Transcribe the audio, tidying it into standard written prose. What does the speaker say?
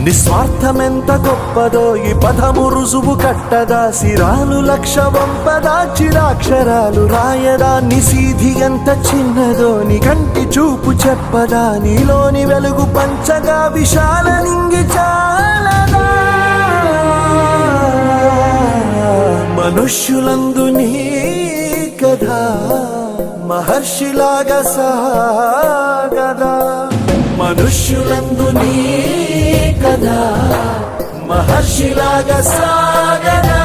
నిస్వార్థమెంత గొప్పదో ఈ పదము రుజువు కట్టదా, సిరాలు లక్ష వంపదా, చిరాక్షరాలు రాయదా, నిసీధి ఎంత చిన్నదో నీ కంటి చూపు చెప్పదా, నీలోని వెలుగు పంచగా విశాల నింగి చాలదా. మనుష్యులందు నీ కథ మహర్షిలాగా సాగదా, మనుష్యులందు నీ కథ మహర్షిలాగా సాగదా.